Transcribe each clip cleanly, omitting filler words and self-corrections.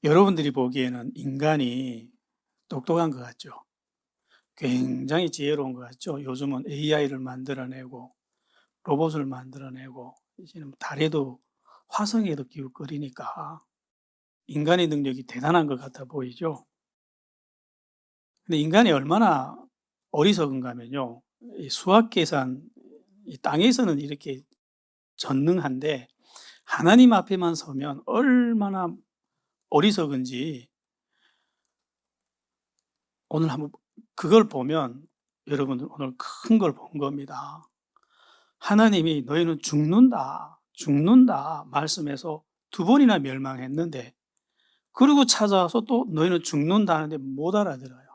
여러분들이 보기에는 인간이 똑똑한 것 같죠? 굉장히 지혜로운 것 같죠? 요즘은 AI를 만들어내고 로봇을 만들어내고 이제는 달에도 화성에도 기웃거리니까 인간의 능력이 대단한 것 같아 보이죠? 근데 인간이 얼마나 어리석은가 하면요. 이 수학 계산, 이 땅에서는 이렇게 전능한데 하나님 앞에만 서면 얼마나 어리석은지 오늘 한번 그걸 보면 여러분들 오늘 큰 걸 본 겁니다. 하나님이 "너희는 죽는다, 죽는다." 말씀해서 두 번이나 멸망했는데 그리고 찾아와서 또 "너희는 죽는다." 하는데 못 알아들어요.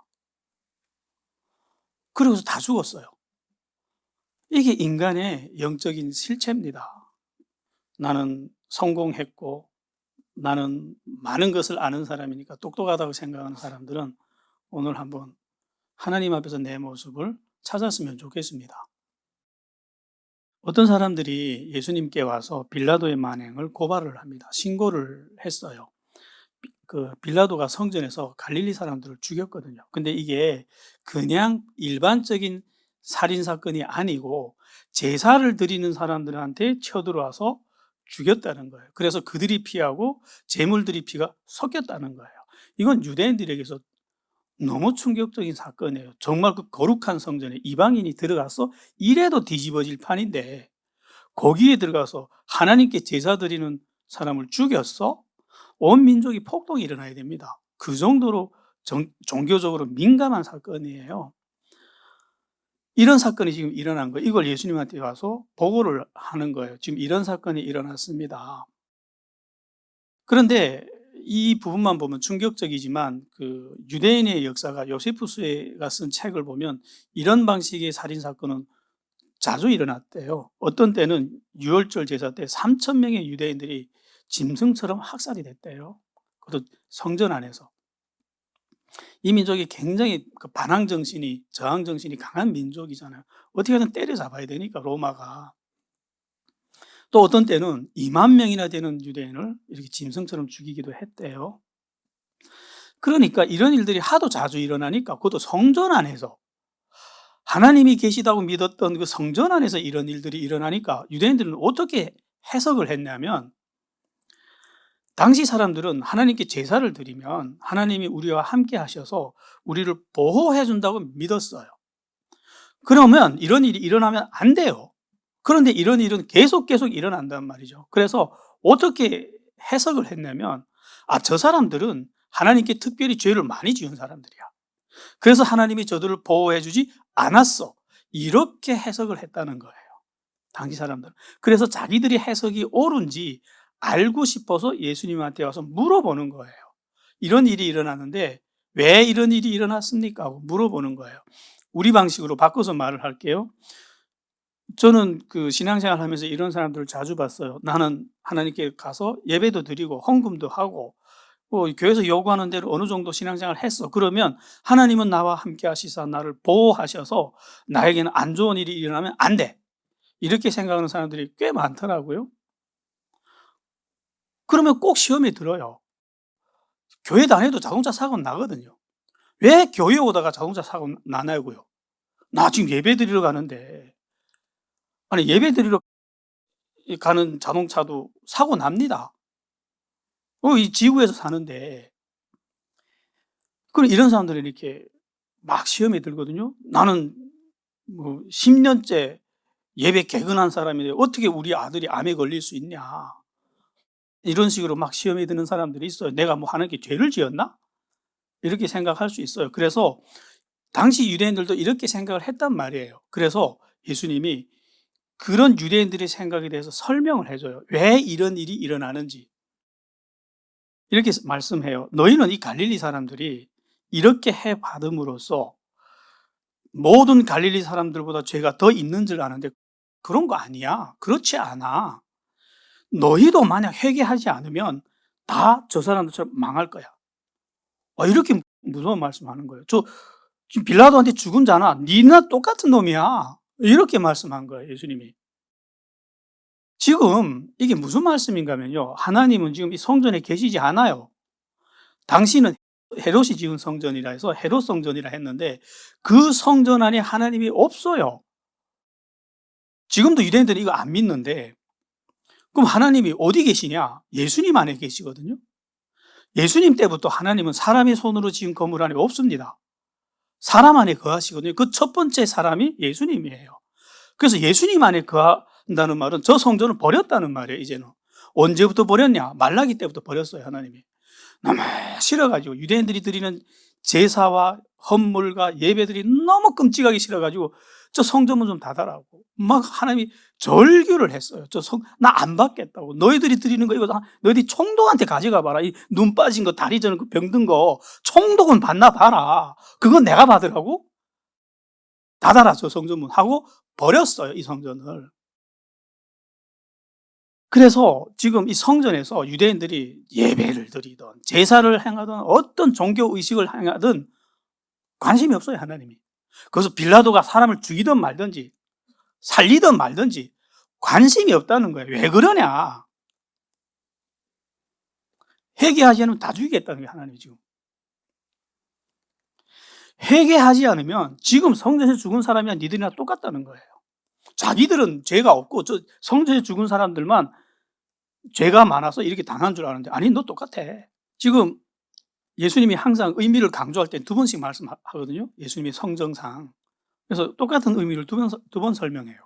그러고서 다 죽었어요. 이게 인간의 영적인 실체입니다. 나는 성공했고 나는 많은 것을 아는 사람이니까 똑똑하다고 생각하는 사람들은 오늘 한번 하나님 앞에서 내 모습을 찾았으면 좋겠습니다. 어떤 사람들이 예수님께 와서 빌라도의 만행을 고발을 합니다. 신고를 했어요. 빌라도가 성전에서 갈릴리 사람들을 죽였거든요. 근데 이게 그냥 일반적인 살인 사건이 아니고 제사를 드리는 사람들한테 쳐들어와서 죽였다는 거예요. 그래서 그들이 피하고 제물들이 피가 섞였다는 거예요. 이건 유대인들에게서 너무 충격적인 사건이에요. 정말 그 거룩한 성전에 이방인이 들어가서 이래도 뒤집어질 판인데 거기에 들어가서 하나님께 제사 드리는 사람을 죽였어? 온 민족이 폭동이 일어나야 됩니다. 그 정도로 종교적으로 민감한 사건이에요. 이런 사건이 지금 일어난 거예요. 이걸 예수님한테 와서 보고를 하는 거예요. 지금 이런 사건이 일어났습니다. 그런데 이 부분만 보면 충격적이지만 그 유대인의 역사가 요세푸스가 쓴 책을 보면 이런 방식의 살인 사건은 자주 일어났대요. 어떤 때는 유월절 제사 때 3,000명의 유대인들이 짐승처럼 학살이 됐대요. 그것도 성전 안에서. 이 민족이 굉장히 그 반항 정신이, 저항 정신이 강한 민족이잖아요. 어떻게든 때려잡아야 되니까 로마가. 또 어떤 때는 2만 명이나 되는 유대인을 이렇게 짐승처럼 죽이기도 했대요. 그러니까 이런 일들이 하도 자주 일어나니까 그것도 성전 안에서 하나님이 계시다고 믿었던 그 성전 안에서 이런 일들이 일어나니까 유대인들은 어떻게 해석을 했냐면 당시 사람들은 하나님께 제사를 드리면 하나님이 우리와 함께 하셔서 우리를 보호해 준다고 믿었어요. 그러면 이런 일이 일어나면 안 돼요. 그런데 이런 일은 계속 일어난단 말이죠. 그래서 어떻게 해석을 했냐면 저 사람들은 하나님께 특별히 죄를 많이 지은 사람들이야. 그래서 하나님이 저들을 보호해 주지 않았어. 이렇게 해석을 했다는 거예요. 당시 사람들은. 그래서 자기들이 해석이 옳은지 알고 싶어서 예수님한테 와서 물어보는 거예요. 이런 일이 일어났는데 왜 이런 일이 일어났습니까? 하고 물어보는 거예요. 우리 방식으로 바꿔서 말을 할게요. 저는 그 신앙생활 하면서 이런 사람들을 자주 봤어요. 나는 하나님께 가서 예배도 드리고 헌금도 하고 교회에서 요구하는 대로 어느 정도 신앙생활을 했어. 그러면 하나님은 나와 함께 하시사 나를 보호하셔서 나에게는 안 좋은 일이 일어나면 안 돼. 이렇게 생각하는 사람들이 꽤 많더라고요. 그러면 꼭 시험에 들어요. 교회 다녀도 자동차 사고 나거든요. 왜 교회 오다가 자동차 사고 나냐고요. 나 지금 예배 드리러 가는데. 아니 예배 드리러 가는 자동차도 사고 납니다. 이 지구에서 사는데. 그럼 이런 사람들이 이렇게 막 시험에 들거든요. 나는 10년째 예배 개근한 사람인데 어떻게 우리 아들이 암에 걸릴 수 있냐. 이런 식으로 막 시험에 드는 사람들이 있어요. 내가 뭐 하는 게 죄를 지었나? 이렇게 생각할 수 있어요. 그래서 당시 유대인들도 이렇게 생각을 했단 말이에요. 그래서 예수님이 그런 유대인들의 생각에 대해서 설명을 해줘요. 왜 이런 일이 일어나는지. 이렇게 말씀해요. 너희는 이 갈릴리 사람들이 이렇게 해 받음으로써 모든 갈릴리 사람들보다 죄가 더 있는 줄 아는데 그런 거 아니야. 그렇지 않아. 너희도 만약 회개하지 않으면 다 저 사람들처럼 망할 거야. 이렇게 무서운 말씀하는 거예요. 지금 빌라도한테 죽은 자나 니나 똑같은 놈이야. 이렇게 말씀한 거예요, 예수님이. 지금 이게 무슨 말씀인가 하면요. 하나님은 지금 이 성전에 계시지 않아요. 당시는 헤롯이 지은 성전이라 해서 헤롯 성전이라 했는데 그 성전 안에 하나님이 없어요. 지금도 유대인들은 이거 안 믿는데 그럼 하나님이 어디 계시냐? 예수님 안에 계시거든요. 예수님 때부터 하나님은 사람의 손으로 지은 건물 안에 없습니다. 사람 안에 거하시거든요. 그 첫 번째 사람이 예수님이에요. 그래서 예수님 안에 거한다는 말은 저 성전을 버렸다는 말이에요. 이제는 언제부터 버렸냐? 말라기 때부터 버렸어요. 하나님이 너무 싫어가지고 유대인들이 드리는 제사와 헌물과 예배들이 너무 끔찍하게 싫어가지고 저 성전문 좀 닫아라고 막 하나님이 절규를 했어요. 나 안 받겠다고. 너희들이 드리는 거 이거 너희들이 총독한테 가져가 봐라. 이 눈 빠진 거, 다리 저는 그 병든 거 총독은 받나 봐라. 그건 내가 받으라고? 닫아라 저 성전문 하고 버렸어요. 이 성전을. 그래서 지금 이 성전에서 유대인들이 예배를 드리든 제사를 행하든 어떤 종교 의식을 행하든 관심이 없어요. 하나님이. 그래서 빌라도가 사람을 죽이든 말든지 살리든 말든지 관심이 없다는 거예요. 왜 그러냐? 회개하지 않으면 다 죽이겠다는 게 하나님이 지금. 회개하지 않으면 지금 성전에서 죽은 사람이야 니들이나 똑같다는 거예요. 자기들은 죄가 없고 저 성전에 죽은 사람들만 죄가 많아서 이렇게 당한 줄 아는데 아니 너 똑같아. 지금 예수님이 항상 의미를 강조할 때 두 번씩 말씀하거든요. 예수님이 성정상. 그래서 똑같은 의미를 두 번 설명해요.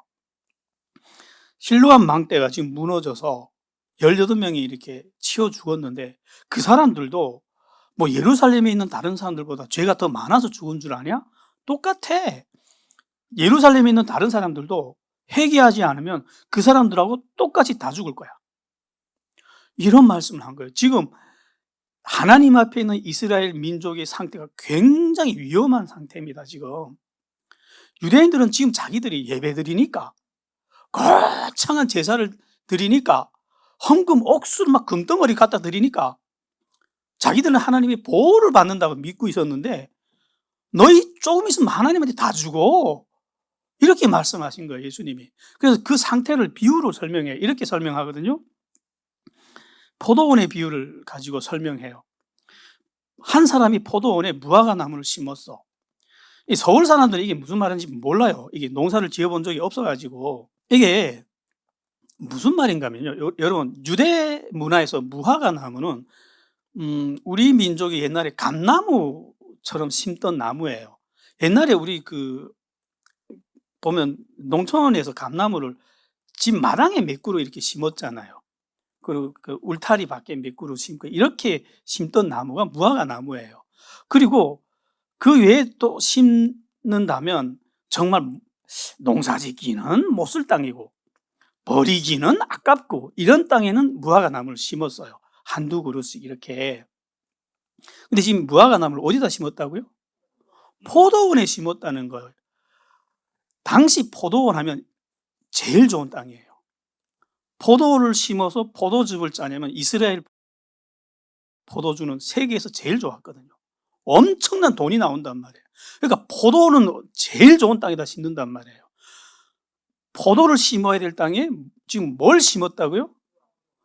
실로암 망대가 지금 무너져서 18명이 이렇게 치워 죽었는데 그 사람들도 뭐 예루살렘에 있는 다른 사람들보다 죄가 더 많아서 죽은 줄 아냐? 똑같아. 예루살렘에 있는 다른 사람들도 회개하지 않으면 그 사람들하고 똑같이 다 죽을 거야. 이런 말씀을 한 거예요. 지금 하나님 앞에 있는 이스라엘 민족의 상태가 굉장히 위험한 상태입니다. 지금 유대인들은 지금 자기들이 예배드리니까 거창한 제사를 드리니까 헌금 억수를 막 금덩어리 갖다 드리니까 자기들은 하나님의 보호를 받는다고 믿고 있었는데 너희 조금 있으면 하나님한테 다 주고 이렇게 말씀하신 거예요. 예수님이. 그래서 그 상태를 비유로 설명해. 이렇게 설명하거든요. 포도원의 비유를 가지고 설명해요. 한 사람이 포도원에 무화과 나무를 심었어. 이 서울 사람들은 이게 무슨 말인지 몰라요. 이게 농사를 지어본 적이 없어가지고. 이게 무슨 말인가 하면요. 여러분, 유대 문화에서 무화과 나무는, 우리 민족이 옛날에 감나무처럼 심던 나무예요. 옛날에 우리 보면 농촌에서 감나무를 집 마당에 몇 그루 이렇게 심었잖아요. 그리고 그 울타리 밖에 몇 그루 심고 이렇게 심던 나무가 무화과 나무예요. 그리고 그 외에 또 심는다면 정말 농사 짓기는 못 쓸 땅이고 버리기는 아깝고 이런 땅에는 무화과 나무를 심었어요. 한두 그루씩 이렇게. 근데 지금 무화과 나무를 어디다 심었다고요? 포도원에 심었다는 거예요. 당시 포도원 하면 제일 좋은 땅이에요. 포도를 심어서 포도즙을 짜내면 이스라엘 포도주는 세계에서 제일 좋았거든요. 엄청난 돈이 나온단 말이에요. 그러니까 포도는 제일 좋은 땅에다 심는단 말이에요. 포도를 심어야 될 땅에 지금 뭘 심었다고요?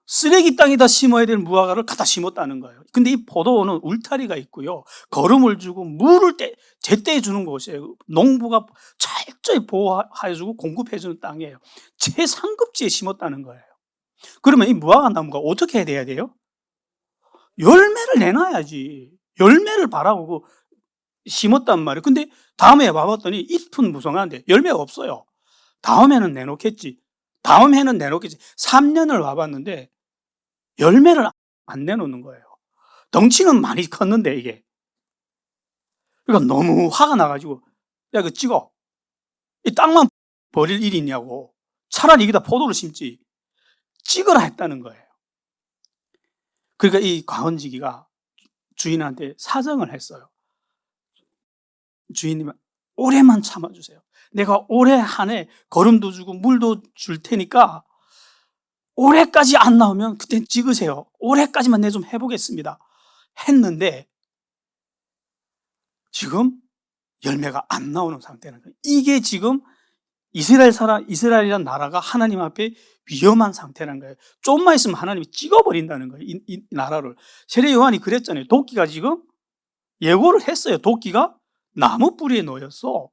쓰레기 땅에다 심어야 될 무화과를 갖다 심었다는 거예요. 근데 이 포도원은 울타리가 있고요. 거름을 주고 물을 제때 주는 곳이에요. 농부가 철저히 보호해주고 공급해주는 땅이에요. 최상급지에 심었다는 거예요. 그러면 이 무화과 나무가 어떻게 해야 돼요? 열매를 내놔야지. 열매를 바라고 심었단 말이에요. 근데 다음에 와봤더니 잎은 무성한데 열매가 없어요. 다음에는 내놓겠지. 다음 해는 내놓겠지. 3년을 와봤는데 열매를 안 내놓는 거예요. 덩치는 많이 컸는데 이게. 그러니까 너무 화가 나가지고 야 이거 찍어. 이 땅만 버릴 일이 있냐고. 차라리 여기다 포도를 심지. 찍으라 했다는 거예요. 그러니까 이 과언지기가 주인한테 사정을 했어요. 주인님 올해만 참아주세요. 내가 올해 한 해 거름도 주고 물도 줄 테니까 올해까지 안 나오면 그때 찍으세요. 올해까지만 내 좀 해보겠습니다. 했는데 지금 열매가 안 나오는 상태는 거예요. 이게 지금 이스라엘이라는 나라가 하나님 앞에 위험한 상태라는 거예요. 좀만 있으면 하나님이 찍어버린다는 거예요. 이 나라를. 세례 요한이 그랬잖아요. 도끼가 지금 예고를 했어요. 도끼가 나무 뿌리에 놓였어.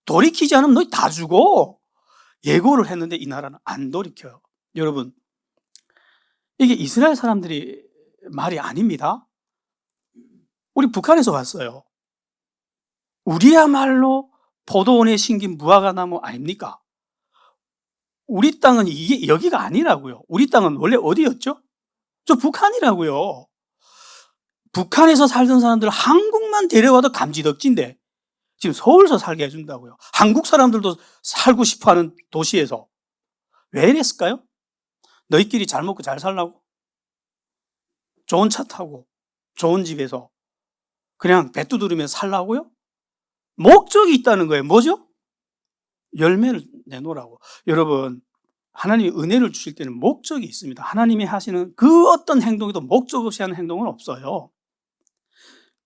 돌이키지 않으면 너희 다 죽어. 예고를 했는데 이 나라는 안 돌이켜요. 여러분, 이게 이스라엘 사람들이 말이 아닙니다. 우리 북한에서 왔어요. 우리야말로 포도원에 심긴 무화과나무 아닙니까? 우리 땅은 이게 여기가 아니라고요. 우리 땅은 원래 어디였죠? 저 북한이라고요. 북한에서 살던 사람들 한국만 데려와도 감지덕지인데 지금 서울서 살게 해준다고요. 한국 사람들도 살고 싶어하는 도시에서. 왜 이랬을까요? 너희끼리 잘 먹고 잘 살라고? 좋은 차 타고 좋은 집에서 그냥 배 두드리면서 살라고요? 목적이 있다는 거예요. 뭐죠? 열매를 내놓으라고. 여러분, 하나님이 은혜를 주실 때는 목적이 있습니다. 하나님이 하시는 그 어떤 행동에도 목적 없이 하는 행동은 없어요.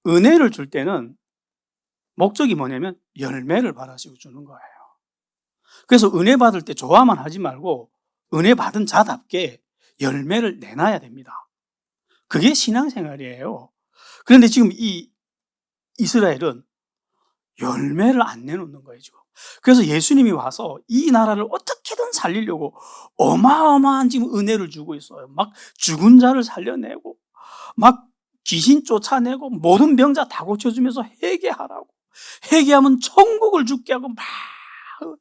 은혜를 줄 때는 목적이 뭐냐면 열매를 바라시고 주는 거예요. 그래서 은혜 받을 때 좋아만 하지 말고 은혜 받은 자답게 열매를 내놔야 됩니다. 그게 신앙생활이에요. 그런데 지금 이 이스라엘은 열매를 안 내놓는 거예요, 지금. 그래서 예수님이 와서 이 나라를 어떻게든 살리려고 어마어마한 지금 은혜를 주고 있어요. 막 죽은 자를 살려내고, 막 귀신 쫓아내고, 모든 병자 다 고쳐주면서 회개하라고. 회개하면 천국을 죽게 하고, 막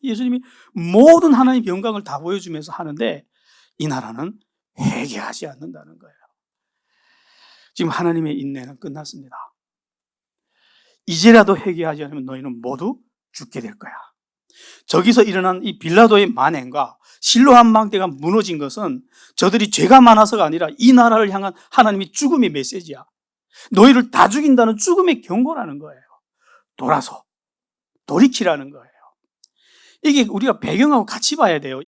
예수님이 모든 하나님의 영광을 다 보여주면서 하는데 이 나라는 회개하지 않는다는 거예요. 지금 하나님의 인내는 끝났습니다. 이제라도 회개하지 않으면 너희는 모두 죽게 될 거야. 저기서 일어난 이 빌라도의 만행과 실로암 망대가 무너진 것은 저들이 죄가 많아서가 아니라 이 나라를 향한 하나님의 죽음의 메시지야. 너희를 다 죽인다는 죽음의 경고라는 거예요. 돌아서 돌이키라는 거예요. 이게 우리가 배경하고 같이 봐야 돼요.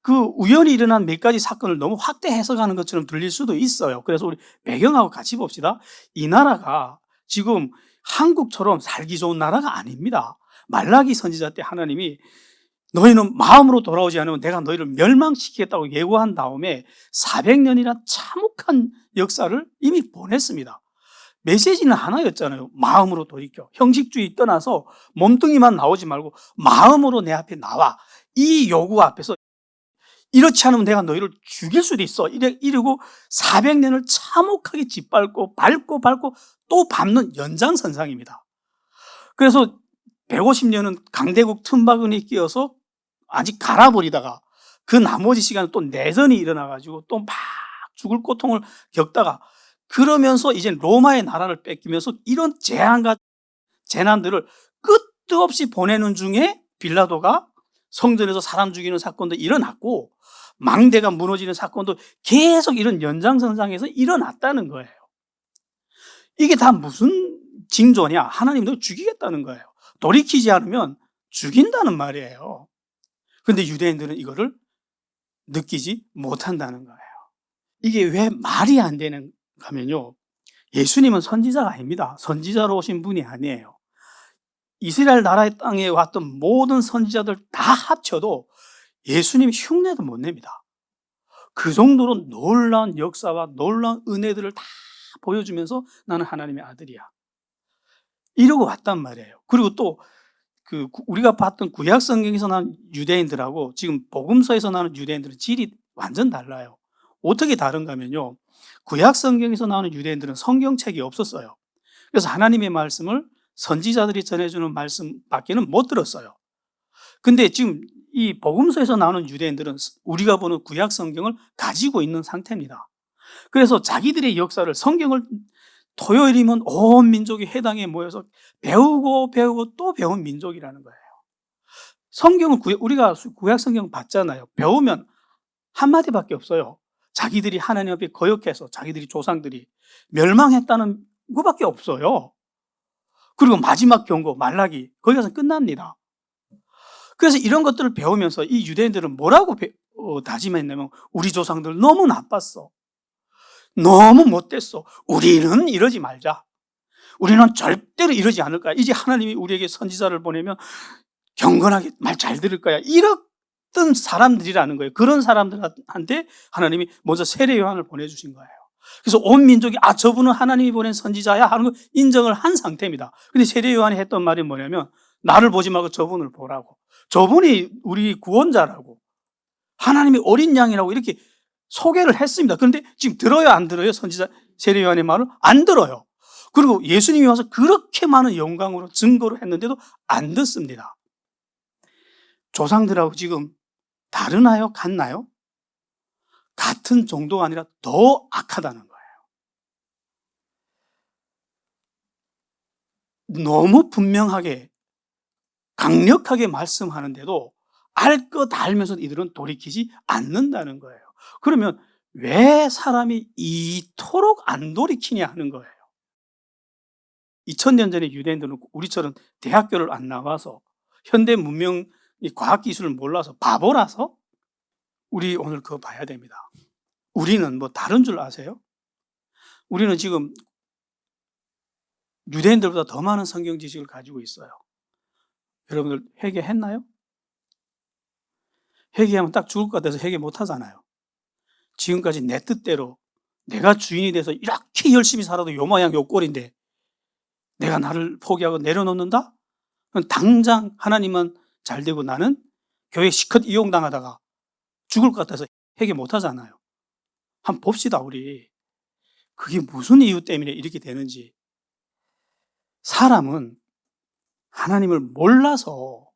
그 우연히 일어난 몇 가지 사건을 너무 확대 해석하는 것처럼 들릴 수도 있어요. 그래서 우리 배경하고 같이 봅시다. 이 나라가 지금 한국처럼 살기 좋은 나라가 아닙니다. 말라기 선지자 때 하나님이 너희는 마음으로 돌아오지 않으면 내가 너희를 멸망시키겠다고 예고한 다음에 400년이나 참혹한 역사를 이미 보냈습니다. 메시지는 하나였잖아요. 마음으로 돌이켜. 형식주의 떠나서 몸뚱이만 나오지 말고 마음으로 내 앞에 나와. 이 요구 앞에서 이렇지 않으면 내가 너희를 죽일 수도 있어. 이러고 400년을 참혹하게 짓밟고 밟고 또 밟는 연장선상입니다. 그래서 150년은 강대국 틈바구니에 끼어서 아직 갈아버리다가 그 나머지 시간에 또 내전이 일어나가지고 또 막 죽을 고통을 겪다가 그러면서 이제 로마의 나라를 뺏기면서 이런 재앙과 재난들을 끝도 없이 보내는 중에 빌라도가 성전에서 사람 죽이는 사건도 일어났고 망대가 무너지는 사건도 계속 이런 연장선상에서 일어났다는 거예요. 이게 다 무슨 징조냐? 하나님 너 죽이겠다는 거예요. 돌이키지 않으면 죽인다는 말이에요. 그런데 유대인들은 이거를 느끼지 못한다는 거예요. 이게 왜 말이 안 되는가 하면요. 예수님은 선지자가 아닙니다. 선지자로 오신 분이 아니에요. 이스라엘 나라의 땅에 왔던 모든 선지자들 다 합쳐도 예수님이 흉내도 못 냅니다. 그 정도로 놀라운 역사와 놀라운 은혜들을 다 보여주면서 나는 하나님의 아들이야. 이러고 왔단 말이에요. 그리고 또 우리가 봤던 구약 성경에서 나온 유대인들하고 지금 복음서에서 나오는 유대인들은 질이 완전 달라요. 어떻게 다른가 하면요. 구약 성경에서 나오는 유대인들은 성경책이 없었어요. 그래서 하나님의 말씀을 선지자들이 전해주는 말씀밖에는 못 들었어요. 근데 지금 이 복음서에서 나오는 유대인들은 우리가 보는 구약 성경을 가지고 있는 상태입니다. 그래서 자기들의 역사를 성경을 토요일이면 온 민족이 회당에 모여서 배우고 또 배운 민족이라는 거예요. 성경은 우리가 구약 성경 봤잖아요. 배우면 한마디밖에 없어요. 자기들이 하나님 앞에 거역해서 자기들이 조상들이 멸망했다는 것밖에 없어요. 그리고 마지막 경고 말라기 거기 가서 끝납니다. 그래서 이런 것들을 배우면서 이 유대인들은 뭐라고 다짐했냐면 우리 조상들 너무 나빴어. 너무 못됐어. 우리는 이러지 말자. 우리는 절대로 이러지 않을 거야. 이제 하나님이 우리에게 선지자를 보내면 경건하게 말 잘 들을 거야. 이랬던 사람들이라는 거예요. 그런 사람들한테 하나님이 먼저 세례 요한을 보내주신 거예요. 그래서 온 민족이 저분은 하나님이 보낸 선지자야 하는 걸 인정을 한 상태입니다. 근데 세례 요한이 했던 말이 뭐냐면 나를 보지 말고 저분을 보라고. 저분이 우리 구원자라고. 하나님이 어린 양이라고 이렇게 소개를 했습니다. 그런데 지금 들어요, 안 들어요? 선지자 세례 요한의 말을 안 들어요. 그리고 예수님이 와서 그렇게 많은 영광으로 증거를 했는데도 안 듣습니다. 조상들하고 지금 다르나요? 같나요? 같은 정도가 아니라 더 악하다는 거예요. 너무 분명하게 강력하게 말씀하는데도 알 것 알면서 이들은 돌이키지 않는다는 거예요. 그러면 왜 사람이 이토록 안 돌이키냐 하는 거예요. 2000년 전에 유대인들은 우리처럼 대학교를 안 나와서 현대 문명 과학기술을 몰라서 바보라서 우리 오늘 그거 봐야 됩니다. 우리는 뭐 다른 줄 아세요? 우리는 지금 유대인들보다 더 많은 성경 지식을 가지고 있어요. 여러분들 회개했나요? 회개하면 딱 죽을 것 같아서 회개 못 하잖아요. 지금까지 내 뜻대로 내가 주인이 돼서 이렇게 열심히 살아도 요 모양 요 꼴인데 내가 나를 포기하고 내려놓는다? 그럼 당장 하나님은 잘 되고 나는 교회 시컷 이용당하다가 죽을 것 같아서 회개 못 하잖아요. 한번 봅시다, 우리. 그게 무슨 이유 때문에 이렇게 되는지. 사람은 하나님을 몰라서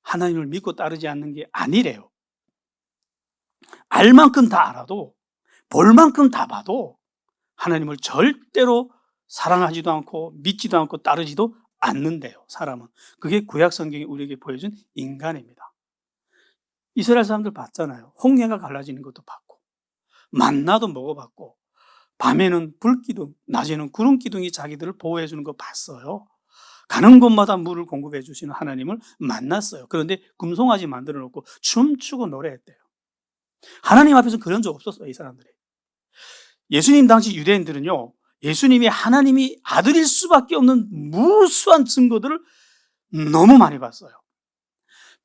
하나님을 믿고 따르지 않는 게 아니래요. 알 만큼 다 알아도, 볼 만큼 다 봐도 하나님을 절대로 사랑하지도 않고 믿지도 않고 따르지도 않는데요, 사람은. 그게 구약 성경이 우리에게 보여준 인간입니다. 이스라엘 사람들 봤잖아요. 홍해가 갈라지는 것도 봤고, 만나도 먹어봤고, 밤에는 불기둥, 낮에는 구름기둥이 자기들을 보호해주는 거 봤어요. 가는 곳마다 물을 공급해 주시는 하나님을 만났어요. 그런데 금송아지 만들어 놓고 춤추고 노래했대요. 하나님 앞에서 그런 적 없었어요, 이 사람들이. 예수님 당시 유대인들은요, 예수님이 하나님이 아들일 수밖에 없는 무수한 증거들을 너무 많이 봤어요.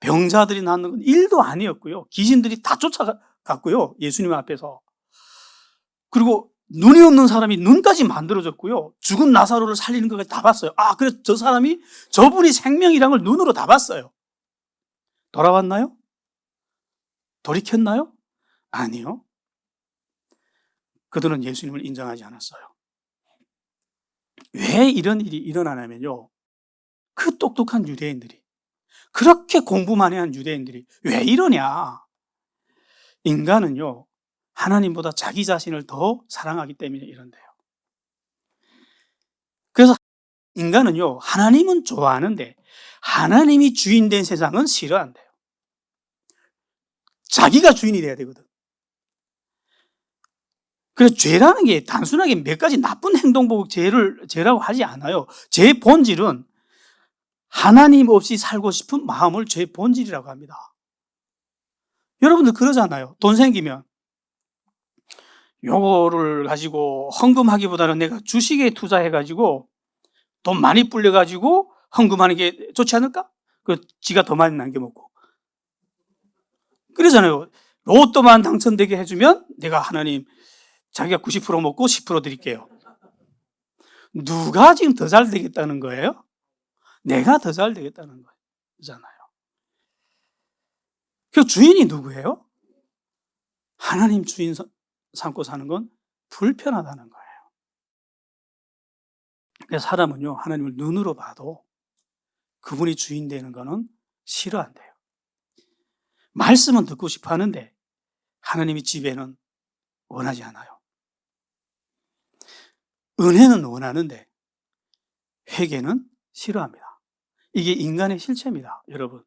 병자들이 낫는 건 1도 아니었고요. 귀신들이 다 쫓아갔고요, 예수님 앞에서. 그리고 눈이 없는 사람이 눈까지 만들어졌고요. 죽은 나사로를 살리는 것까지 다 봤어요. 그래서 저분이 생명이란 걸 눈으로 다 봤어요. 돌아왔나요? 돌이켰나요? 아니요. 그들은 예수님을 인정하지 않았어요. 왜 이런 일이 일어나냐면요, 그 똑똑한 유대인들이, 그렇게 공부 많이 한 유대인들이 왜 이러냐. 인간은요, 하나님보다 자기 자신을 더 사랑하기 때문에 이런데요. 그래서 인간은요, 하나님은 좋아하는데 하나님이 주인된 세상은 싫어한대요. 자기가 주인이 돼야 되거든. 그래서 죄라는 게 단순하게 몇 가지 나쁜 행동 보고 죄라고 하지 않아요. 죄의 본질은 하나님 없이 살고 싶은 마음을 죄의 본질이라고 합니다. 여러분들 그러잖아요. 돈 생기면 요거를 가지고 헌금하기보다는 내가 주식에 투자해가지고 돈 많이 불려가지고 헌금하는 게 좋지 않을까? 지가 더 많이 남겨먹고. 그러잖아요. 로또만 당첨되게 해주면 내가 하나님, 자기가 90% 먹고 10% 드릴게요. 누가 지금 더 잘 되겠다는 거예요? 내가 더 잘 되겠다는 거잖아요. 그 주인이 누구예요? 하나님 주인 삼고 사는 건 불편하다는 거예요. 그래서 사람은요, 하나님을 눈으로 봐도 그분이 주인 되는 거는 싫어한대요. 말씀은 듣고 싶어 하는데 하나님이 지배는 원하지 않아요. 은혜는 원하는데 회개는 싫어합니다. 이게 인간의 실체입니다, 여러분.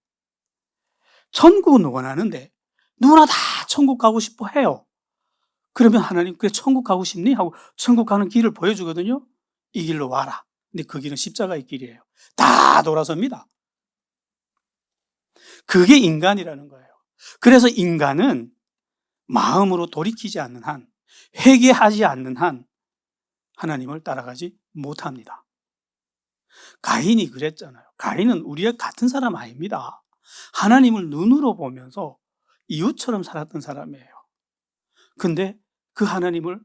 천국은 원하는데 누구나 다 천국 가고 싶어 해요. 그러면 하나님, 그래 천국 가고 싶니? 하고 천국 가는 길을 보여주거든요. 이 길로 와라. 근데 그 길은 십자가의 길이에요. 다 돌아섭니다. 그게 인간이라는 거예요. 그래서 인간은 마음으로 돌이키지 않는 한, 회개하지 않는 한 하나님을 따라가지 못합니다. 가인이 그랬잖아요. 가인은 우리와 같은 사람 아닙니다. 하나님을 눈으로 보면서 이웃처럼 살았던 사람이에요. 근데 그 하나님을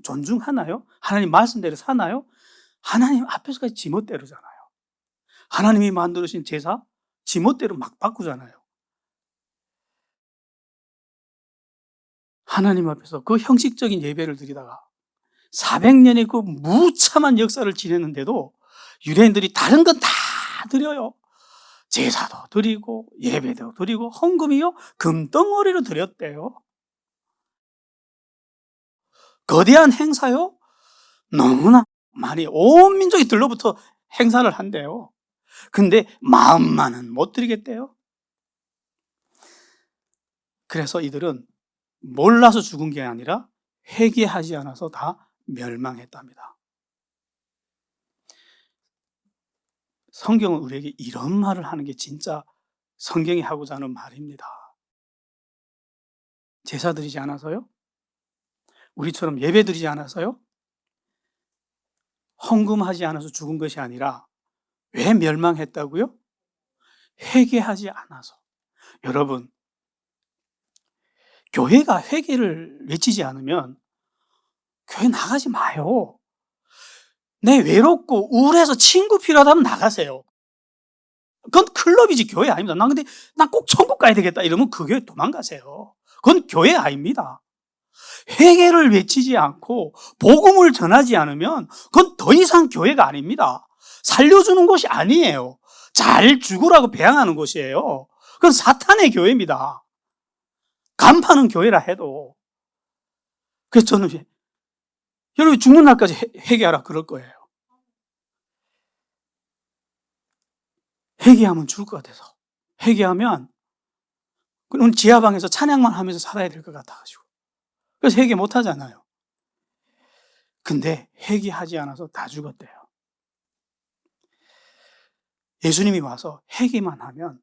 존중하나요? 하나님 말씀대로 사나요? 하나님 앞에서까지 지멋대로잖아요. 하나님이 만들으신 제사 지멋대로 막 바꾸잖아요. 하나님 앞에서 그 형식적인 예배를 드리다가 400년의 그 무참한 역사를 지냈는데도 유대인들이 다른 건 다 드려요. 제사도 드리고 예배도 드리고 헌금이요 금덩어리로 드렸대요. 거대한 행사요 너무나 많이 온 민족이 들러붙어 행사를 한대요. 근데 마음만은 못 드리겠대요. 그래서 이들은 몰라서 죽은 게 아니라 회개하지 않아서 다 멸망했답니다. 성경은 우리에게 이런 말을 하는 게 진짜 성경이 하고자 하는 말입니다. 제사 드리지 않아서요? 우리처럼 예배 드리지 않아서요? 헌금하지 않아서 죽은 것이 아니라 왜 멸망했다고요? 회개하지 않아서. 여러분, 교회가 회개를 외치지 않으면 교회 나가지 마요. 내 외롭고 우울해서 친구 필요하다면 나가세요. 그건 클럽이지 교회 아닙니다. 근데 난 꼭 천국 가야 되겠다 이러면 그 교회 도망가세요. 그건 교회 아닙니다. 회개를 외치지 않고 복음을 전하지 않으면 그건 더 이상 교회가 아닙니다. 살려주는 곳이 아니에요. 잘 죽으라고 배양하는 곳이에요. 그건 사탄의 교회입니다. 간파는 교회라 해도. 그래서 저는 여러분 죽는 날까지 회개하라 그럴 거예요. 회개하면 죽을 것 같아서. 회개하면 그럼 지하방에서 찬양만 하면서 살아야 될 것 같아가지고. 그래서 회개 못 하잖아요. 근데 회개하지 않아서 다 죽었대요. 예수님이 와서 회개만 하면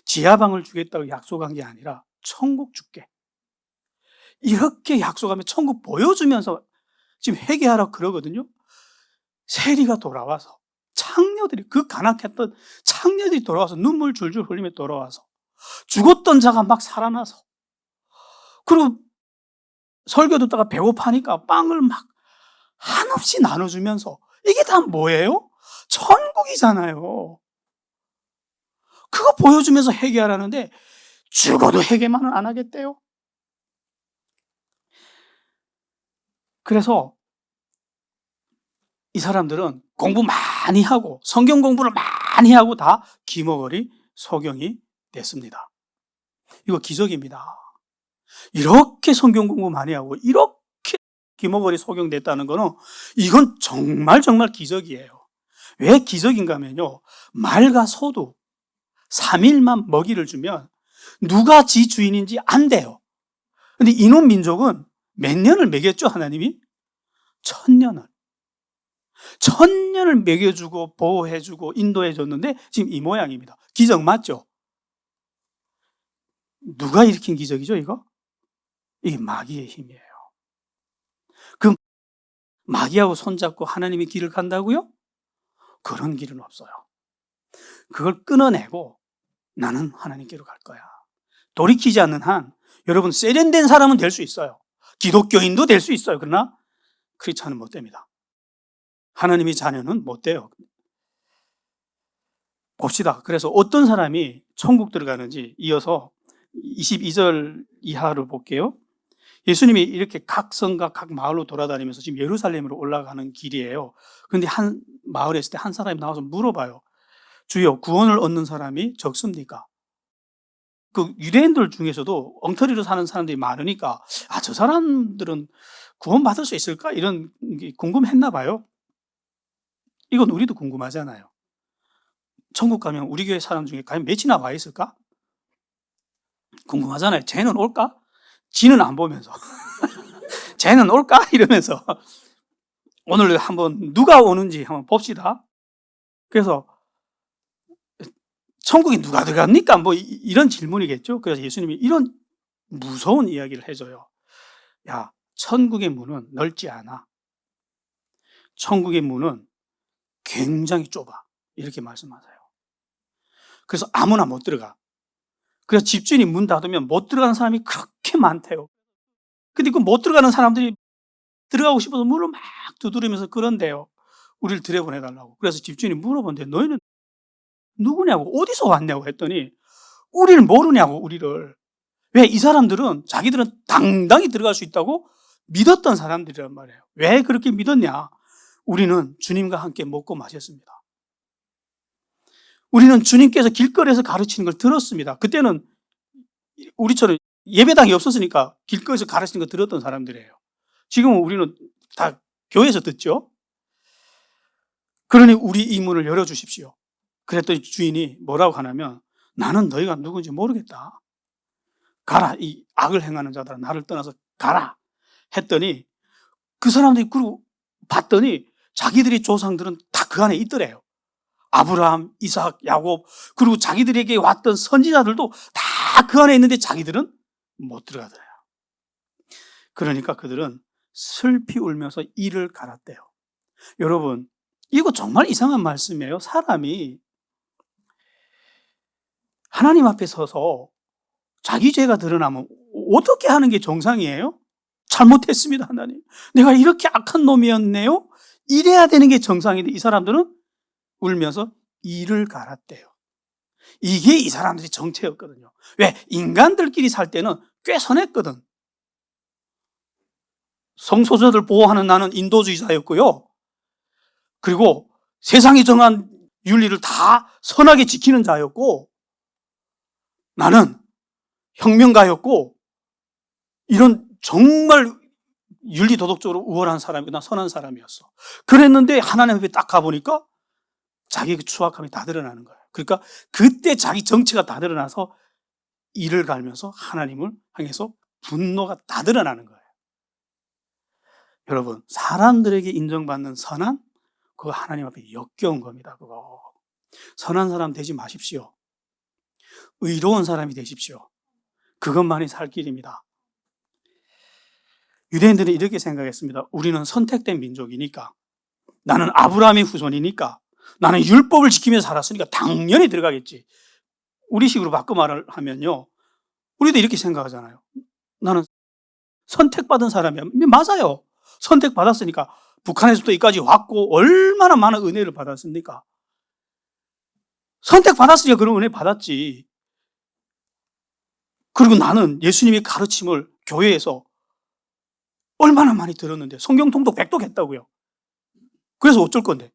지하방을 주겠다고 약속한 게 아니라 천국 줄게. 이렇게 약속하면 천국 보여주면서 지금 회개하라고 그러거든요. 세리가 돌아와서 창녀들이 그 간악했던 창녀들이 돌아와서 눈물 줄줄 흘리며 돌아와서 죽었던 자가 막 살아나서 그리고 설교 듣다가 배고파니까 빵을 막 한없이 나눠주면서 이게 다 뭐예요? 천국이잖아요. 그거 보여주면서 회개하라는데 죽어도 회개만은 안 하겠대요. 그래서 이 사람들은 공부 많이 하고 성경 공부를 많이 하고 다 기머거리 소경이 됐습니다. 이거 기적입니다. 이렇게 성경 공부 많이 하고 이렇게 기머거리 소경됐다는 거는 이건 정말 기적이에요. 왜 기적인가 하면요. 말과 소도 3일만 먹이를 주면 누가 지 주인인지 안 돼요. 근데 이놈 민족은 몇 년을 먹였죠, 하나님이? 1000년을. 1000년을 먹여주고 보호해주고 인도해줬는데 지금 이 모양입니다. 기적 맞죠? 누가 일으킨 기적이죠, 이거? 이게 마귀의 힘이에요. 그 마귀하고 손잡고 하나님의 길을 간다고요? 그런 길은 없어요. 그걸 끊어내고 나는 하나님께로 갈 거야. 돌이키지 않는 한 여러분 세련된 사람은 될 수 있어요. 기독교인도 될 수 있어요. 그러나 크리스찬은 못 됩니다. 하나님의 자녀는 못 돼요. 봅시다. 그래서 어떤 사람이 천국 들어가는지 이어서 22절 이하로 볼게요. 예수님이 이렇게 각 성과 각 마을로 돌아다니면서 지금 예루살렘으로 올라가는 길이에요. 그런데 한 마을에 있을 때 한 사람이 나와서 물어봐요. 주여, 구원을 얻는 사람이 적습니까? 그 유대인들 중에서도 엉터리로 사는 사람들이 많으니까 저 사람들은 구원받을 수 있을까? 이런 게 궁금했나 봐요. 이건 우리도 궁금하잖아요. 천국 가면 우리 교회 사람 중에 과연 몇이나 와 있을까? 궁금하잖아요. 쟤는 올까? 지는 안 보면서 쟤는 올까? 이러면서 오늘 한번 누가 오는지 한번 봅시다. 그래서 천국에 누가 들어갑니까? 뭐 이런 질문이겠죠. 그래서 예수님이 이런 무서운 이야기를 해줘요. 야, 천국의 문은 넓지 않아. 천국의 문은 굉장히 좁아. 이렇게 말씀하세요. 그래서 아무나 못 들어가. 그래서 집주인이 문 닫으면 못 들어가는 사람이 그렇게 많대요. 근데 그 못 들어가는 사람들이 들어가고 싶어서 문을 막 두드리면서 그런대요. 우리를 들여보내달라고. 그래서 집주인이 물어본대. 너희는 누구냐고, 어디서 왔냐고 했더니 우리를 모르냐고, 우리를. 왜? 이 사람들은 자기들은 당당히 들어갈 수 있다고 믿었던 사람들이란 말이에요. 왜 그렇게 믿었냐? 우리는 주님과 함께 먹고 마셨습니다. 우리는 주님께서 길거리에서 가르치는 걸 들었습니다. 그때는 우리처럼 예배당이 없었으니까 길거리에서 가르치는 거 들었던 사람들이에요. 지금은 우리는 다 교회에서 듣죠. 그러니 우리 이 문을 열어주십시오. 그랬더니 주인이 뭐라고 하냐면, 나는 너희가 누군지 모르겠다. 가라, 이 악을 행하는 자들아, 나를 떠나서 가라 했더니 그 사람들이 그러고 봤더니 자기들의 조상들은 다 그 안에 있더래요. 아브라함, 이삭, 야곱, 그리고 자기들에게 왔던 선지자들도 다 그 안에 있는데 자기들은 못 들어가더래요. 그러니까 그들은 슬피 울면서 이를 갈았대요. 여러분, 이거 정말 이상한 말씀이에요. 사람이 하나님 앞에 서서 자기 죄가 드러나면 어떻게 하는 게 정상이에요? 잘못했습니다, 하나님. 내가 이렇게 악한 놈이었네요? 이래야 되는 게 정상인데 이 사람들은 울면서 이를 갈았대요. 이게 이 사람들의 정체였거든요. 왜? 인간들끼리 살 때는 꽤 선했거든. 성소수자들 보호하는 나는 인도주의자였고요. 그리고 세상이 정한 윤리를 다 선하게 지키는 자였고, 나는 혁명가였고, 이런 정말 윤리도덕적으로 우월한 사람이나 선한 사람이었어. 그랬는데 하나님 앞에 딱 가보니까 자기의 추악함이 다 드러나는 거예요. 그러니까 그때 자기 정체가 다 드러나서 이를 갈면서 하나님을 향해서 분노가 다 드러나는 거예요. 여러분, 사람들에게 인정받는 선한, 그거 하나님 앞에 역겨운 겁니다. 그거. 선한 사람 되지 마십시오. 의로운 사람이 되십시오. 그것만이 살 길입니다. 유대인들은 이렇게 생각했습니다. 우리는 선택된 민족이니까, 나는 아브라함의 후손이니까, 나는 율법을 지키면서 살았으니까 당연히 들어가겠지. 우리식으로 바꿔 말을 하면요, 우리도 이렇게 생각하잖아요. 나는 선택받은 사람이야. 맞아요. 선택받았으니까. 북한에서부터 여기까지 왔고 얼마나 많은 은혜를 받았습니까? 선택받았으니까 그런 은혜 받았지. 그리고 나는 예수님의 가르침을 교회에서 얼마나 많이 들었는데 성경 통독 100독 했다고요. 그래서 어쩔 건데?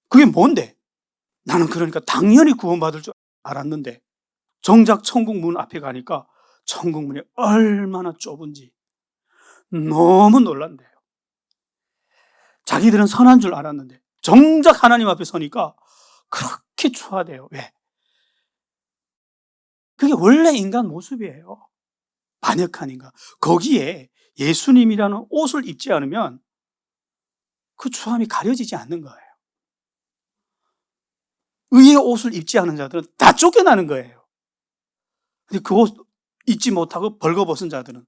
그게 뭔데? 나는 그러니까 당연히 구원받을 줄 알았는데 정작 천국 문 앞에 가니까 천국 문이 얼마나 좁은지 너무 놀란대요. 자기들은 선한 줄 알았는데 정작 하나님 앞에 서니까 그렇게 추하대요. 왜? 그게 원래 인간 모습이에요. 반역한 인간. 거기에 예수님이라는 옷을 입지 않으면 그 추함이 가려지지 않는 거예요. 의의 옷을 입지 않은 자들은 다 쫓겨나는 거예요. 근데 그 옷 입지 못하고 벌거벗은 자들은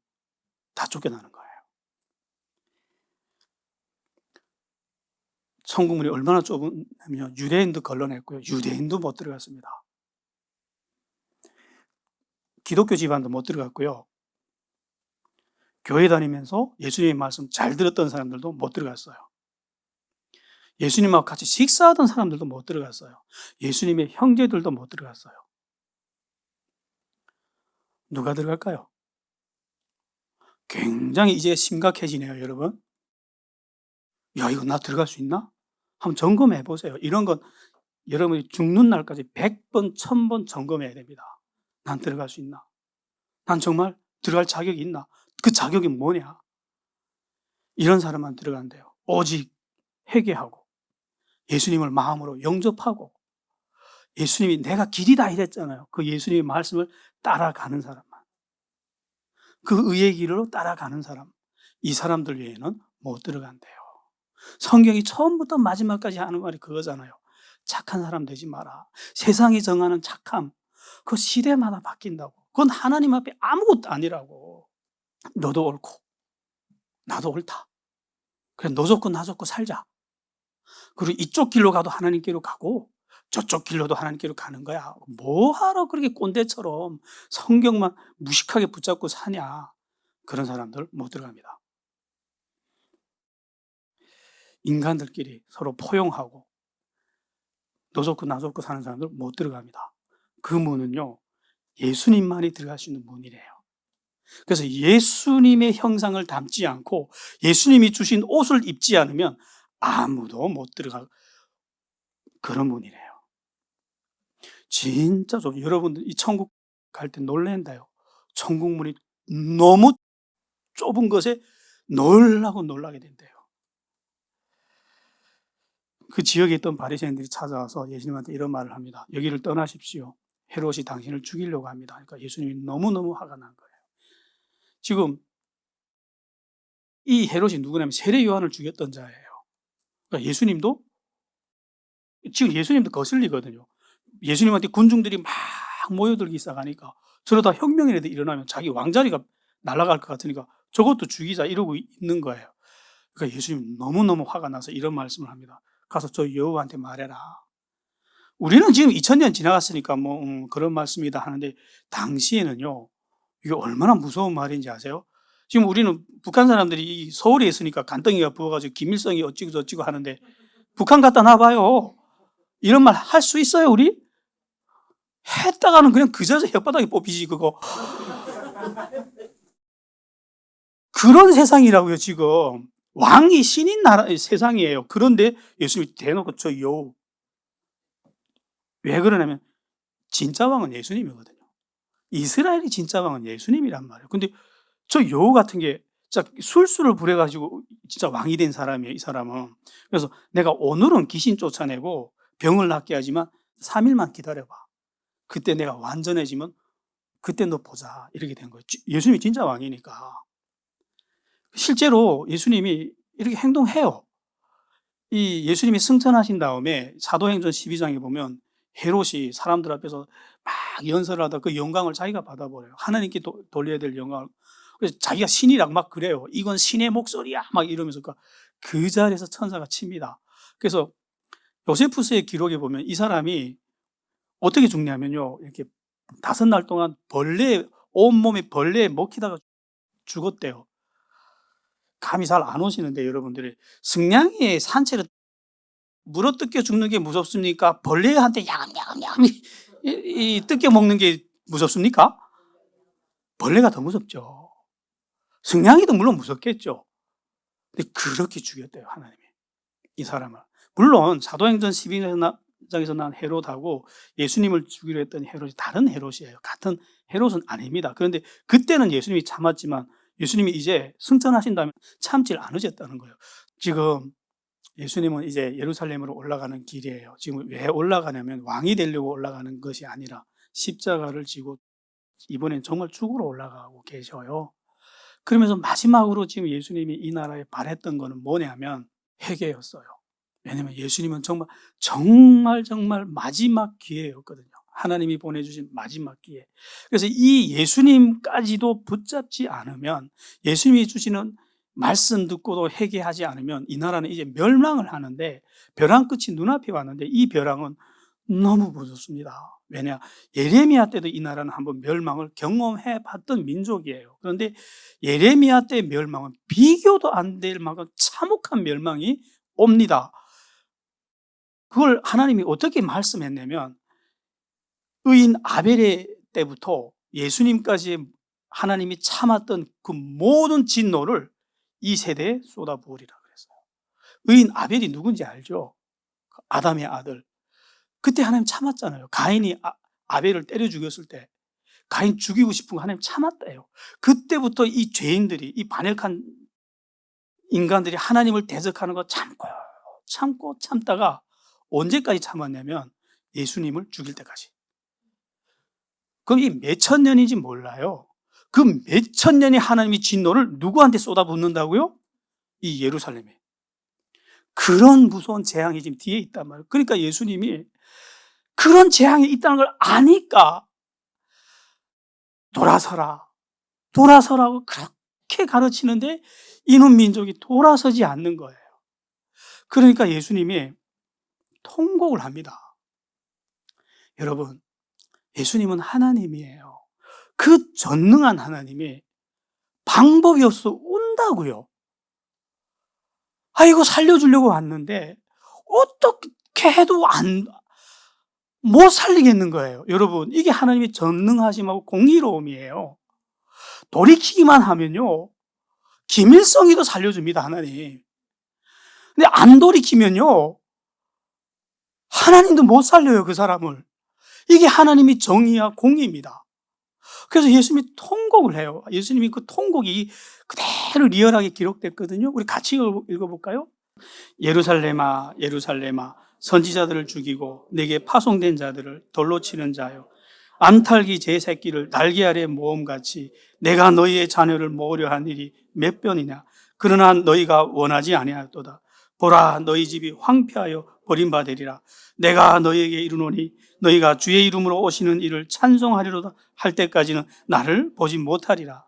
다 쫓겨나는 거예요. 천국문이 얼마나 좁으냐면 유대인도 걸러냈고요. 유대인도 못 들어갔습니다. 기독교 집안도 못 들어갔고요. 교회 다니면서 예수님의 말씀 잘 들었던 사람들도 못 들어갔어요. 예수님하고 같이 식사하던 사람들도 못 들어갔어요. 예수님의 형제들도 못 들어갔어요. 누가 들어갈까요? 굉장히 이제 심각해지네요, 여러분. 야, 이거 나 들어갈 수 있나? 한번 점검해 보세요. 이런 건 여러분이 죽는 날까지 100번, 1000번 점검해야 됩니다. 난 들어갈 수 있나? 난 정말 들어갈 자격이 있나? 그 자격이 뭐냐? 이런 사람만 들어간대요. 오직 회개하고 예수님을 마음으로 영접하고 예수님이 내가 길이다 이랬잖아요. 그 예수님의 말씀을 따라가는 사람만. 그 의의 길로 따라가는 사람. 이 사람들 외에는 못 들어간대요. 성경이 처음부터 마지막까지 하는 말이 그거잖아요. 착한 사람 되지 마라. 세상이 정하는 착함, 그 시대마다 바뀐다고. 그건 하나님 앞에 아무것도 아니라고. 너도 옳고 나도 옳다. 그래, 너 좋고 나 좋고 살자. 그리고 이쪽 길로 가도 하나님께로 가고 저쪽 길로도 하나님께로 가는 거야. 뭐하러 그렇게 꼰대처럼 성경만 무식하게 붙잡고 사냐. 그런 사람들 못 들어갑니다. 인간들끼리 서로 포용하고 너 좋고 나 좋고 사는 사람들 못 들어갑니다. 그 문은요, 예수님만이 들어갈 수 있는 문이래요. 그래서 예수님의 형상을 담지 않고 예수님이 주신 옷을 입지 않으면 아무도 못 들어갈 그런 문이래요. 진짜 여러분들 이 천국 갈 때 놀란다요. 천국 문이 너무 좁은 것에 놀라게 된대요. 그 지역에 있던 바리새인들이 찾아와서 예수님한테 이런 말을 합니다. 여기를 떠나십시오. 헤롯이 당신을 죽이려고 합니다. 그러니까 예수님이 너무너무 화가 난 거예요. 지금 이 헤롯이 누구냐면 세례 요한을 죽였던 자예요. 그러니까 예수님도 거슬리거든요. 예수님한테 군중들이 막 모여들기 시작하니까 저러다 혁명이라도 일어나면 자기 왕자리가 날아갈 것 같으니까 저것도 죽이자 이러고 있는 거예요. 그러니까 예수님이 너무너무 화가 나서 이런 말씀을 합니다. 가서 저 여우한테 말해라. 우리는 지금 2000년 지나갔으니까 그런 말씀이다 하는데 당시에는요, 이게 얼마나 무서운 말인지 아세요? 지금 우리는 북한 사람들이 서울에 있으니까 간덩이가 부어가지고 김일성이 어찌고 저찌고 하는데 북한 갖다 놔봐요. 이런 말 할 수 있어요, 우리? 했다가는 그냥 그 자리에서 혓바닥에 뽑히지, 그거. 그런 세상이라고요, 지금. 왕이 신인 나라, 세상이에요. 그런데 예수님이 대놓고 저 여우. 왜 그러냐면, 진짜 왕은 예수님이거든요. 이스라엘이 진짜 왕은 예수님이란 말이에요. 근데 저 여우 같은 게 진짜 술수를 부려가지고 진짜 왕이 된 사람이에요, 이 사람은. 그래서 내가 오늘은 귀신 쫓아내고 병을 낫게 하지만 3일만 기다려봐. 그때 내가 완전해지면 그때 너 보자. 이렇게 된 거예요. 예수님이 진짜 왕이니까. 실제로 예수님이 이렇게 행동해요. 이 예수님이 승천하신 다음에 사도행전 12장에 보면 헤롯이 사람들 앞에서 막 연설을 하다 그 영광을 자기가 받아버려요. 하나님께 돌려야 될 영광을. 그래서 자기가 신이라고 막 그래요. 이건 신의 목소리야. 막 이러면서 그 자리에서 천사가 칩니다. 그래서 요세푸스의 기록에 보면 이 사람이 어떻게 죽냐면요. 이렇게 5날 동안 온몸에 벌레에 먹히다가 죽었대요. 감이 잘 안 오시는데 여러분들이 승냥이의 산채를 물어뜯겨 죽는 게 무섭습니까? 벌레한테 야금야금 뜯겨 먹는 게 무섭습니까? 벌레가 더 무섭죠. 승냥이도 물론 무섭겠죠. 근데 그렇게 죽였대요, 하나님이. 이 사람을. 물론 사도행전 12장에서 난 헤롯하고 예수님을 죽이려 했던 헤롯이 다른 헤롯이에요. 같은 헤롯은 아닙니다. 그런데 그때는 예수님이 참았지만 예수님이 이제 승천하신 다음에 참질 않으셨다는 거예요. 지금 예수님은 이제 예루살렘으로 올라가는 길이에요. 지금 왜 올라가냐면 왕이 되려고 올라가는 것이 아니라 십자가를 지고 이번엔 정말 죽으러 올라가고 계셔요. 그러면서 마지막으로 지금 예수님이 이 나라에 바랬던 거는 뭐냐면 회개였어요. 왜냐면 예수님은 정말 마지막 기회였거든요. 하나님이 보내주신 마지막 기회. 그래서 이 예수님까지도 붙잡지 않으면, 예수님이 주시는 말씀 듣고도 회개하지 않으면 이 나라는 이제 멸망을 하는데, 벼랑 끝이 눈앞에 왔는데 이 벼랑은 너무 무섭습니다. 왜냐? 예레미야 때도 이 나라는 한번 멸망을 경험해 봤던 민족이에요. 그런데 예레미야 때의 멸망은 비교도 안 될 만큼 참혹한 멸망이 옵니다. 그걸 하나님이 어떻게 말씀했냐면 의인 아벨의 때부터 예수님까지 하나님이 참았던 그 모든 진노를 이 세대에 쏟아부으리라 그랬어요. 의인 아벨이 누군지 알죠? 아담의 아들. 그때 하나님 참았잖아요. 가인이 아벨을 때려 죽였을 때 가인 죽이고 싶은 거 하나님 참았대요. 그때부터 이 죄인들이, 이 반역한 인간들이 하나님을 대적하는 거 참다가 언제까지 참았냐면 예수님을 죽일 때까지. 그럼 이 몇천 년인지 몰라요. 그 몇천 년의 하나님의 진노를 누구한테 쏟아붓는다고요? 이 예루살렘에. 그런 무서운 재앙이 지금 뒤에 있단 말이에요. 그러니까 예수님이 그런 재앙이 있다는 걸 아니까 돌아서라고 그렇게 가르치는데 이놈 민족이 돌아서지 않는 거예요. 그러니까 예수님이 통곡을 합니다. 여러분, 예수님은 하나님이에요. 그 전능한 하나님이 방법이 없어 운다고요. 이거 살려주려고 왔는데 어떻게 해도 못 살리겠는 거예요. 여러분, 이게 하나님의 전능하심하고 공의로움이에요. 돌이키기만 하면요, 김일성이도 살려줍니다, 하나님. 근데 안 돌이키면요, 하나님도 못 살려요, 그 사람을. 이게 하나님의 정의와 공의입니다. 그래서 예수님이 통곡을 해요. 예수님이 그 통곡이 그대로 리얼하게 기록됐거든요. 우리 같이 읽어볼까요? 예루살렘아, 예루살렘아, 선지자들을 죽이고 내게 파송된 자들을 돌로 치는 자여, 암탉이 제 새끼를 날개 아래 모음같이 내가 너희의 자녀를 모으려 한 일이 몇 번이냐. 그러나 너희가 원하지 아니하였도다. 보라, 너희 집이 황폐하여 버림받으리라. 내가 너희에게 이르노니 너희가 주의 이름으로 오시는 이를 찬송하리로다 할 때까지는 나를 보지 못하리라.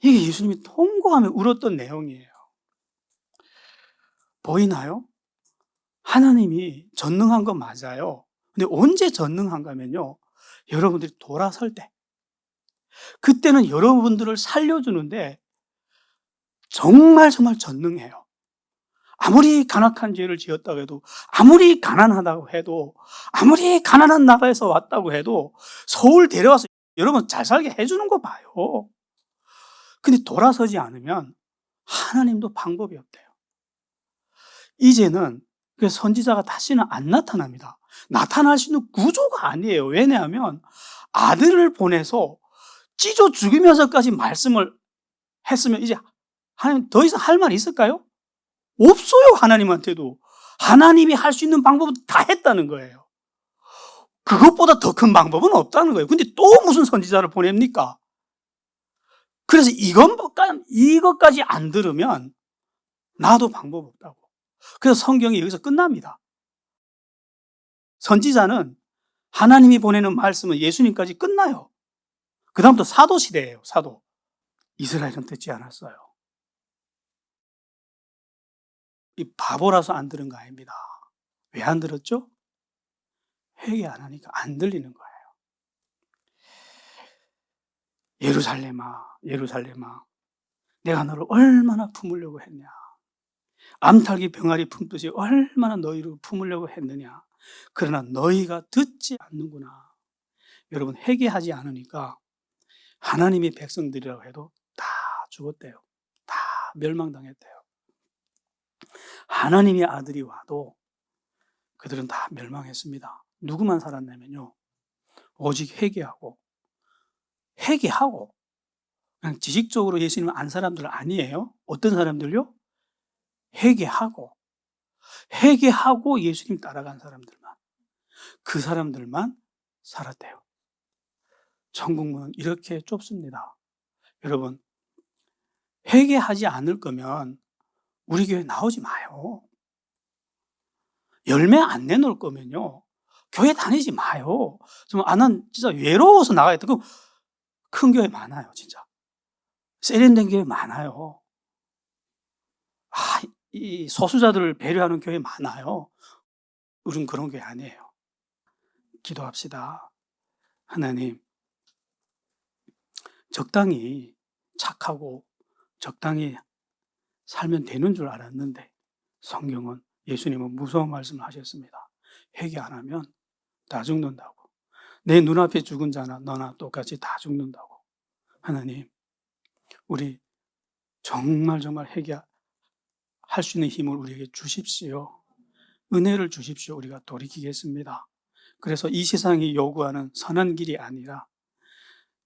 이게 예수님이 통곡하며 울었던 내용이에요. 보이나요? 하나님이 전능한 건 맞아요. 근데 언제 전능한가면요, 여러분들이 돌아설 때, 그때는 여러분들을 살려주는데 정말 전능해요. 아무리 간악한 죄를 지었다고 해도, 아무리 가난하다고 해도, 아무리 가난한 나라에서 왔다고 해도 서울 데려와서 여러분 잘 살게 해주는 거 봐요. 근데 돌아서지 않으면 하나님도 방법이 없대요. 이제는 그 선지자가 다시는 안 나타납니다. 나타날 수 있는 구조가 아니에요. 왜냐하면 아들을 보내서 찢어 죽이면서까지 말씀을 했으면 이제 하나님 더 이상 할 말이 있을까요? 없어요. 하나님한테도. 하나님이 할 수 있는 방법은 다 했다는 거예요. 그것보다 더 큰 방법은 없다는 거예요. 근데 또 무슨 선지자를 보냅니까? 그래서 이것까지 안 들으면 나도 방법 없다고. 그래서 성경이 여기서 끝납니다. 선지자는 하나님이 보내는 말씀은 예수님까지 끝나요. 그 다음부터 사도 시대예요. 사도. 이스라엘은 듣지 않았어요. 이 바보라서 안 들은 거 아닙니다. 왜 안 들었죠? 회개 안 하니까 안 들리는 거예요. 예루살렘아, 예루살렘아, 내가 너를 얼마나 품으려고 했냐. 암탉이 병아리 품듯이 얼마나 너희를 품으려고 했느냐. 그러나 너희가 듣지 않는구나. 여러분, 회개하지 않으니까 하나님의 백성들이라고 해도 다 죽었대요. 다 멸망당했대요. 하나님의 아들이 와도 그들은 다 멸망했습니다. 누구만 살았냐면요, 오직 회개하고 그냥 지식적으로 예수님은 안 사람들 아니에요. 어떤 사람들요? 회개하고 예수님 따라간 사람들만, 그 사람들만 살았대요. 천국문은 이렇게 좁습니다. 여러분, 회개하지 않을 거면 우리 교회 나오지 마요. 열매 안 내놓을 거면요, 교회 다니지 마요. 난 진짜 외로워서 나가야겠다. 그럼 큰 교회 많아요, 진짜. 세련된 교회 많아요. 이 소수자들을 배려하는 교회 많아요. 우린 그런 교회 아니에요. 기도합시다. 하나님, 적당히 착하고 적당히 살면 되는 줄 알았는데 성경은, 예수님은 무서운 말씀을 하셨습니다. 회개 안 하면 다 죽는다고. 내 눈앞에 죽은 자나 너나 똑같이 다 죽는다고. 하나님, 우리 정말 회개할 수 있는 힘을 우리에게 주십시오. 은혜를 주십시오. 우리가 돌이키겠습니다. 그래서 이 세상이 요구하는 선한 길이 아니라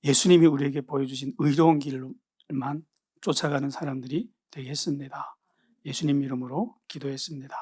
예수님이 우리에게 보여주신 의로운 길만 쫓아가는 사람들이 되겠습니다. 예수님 이름으로 기도했습니다.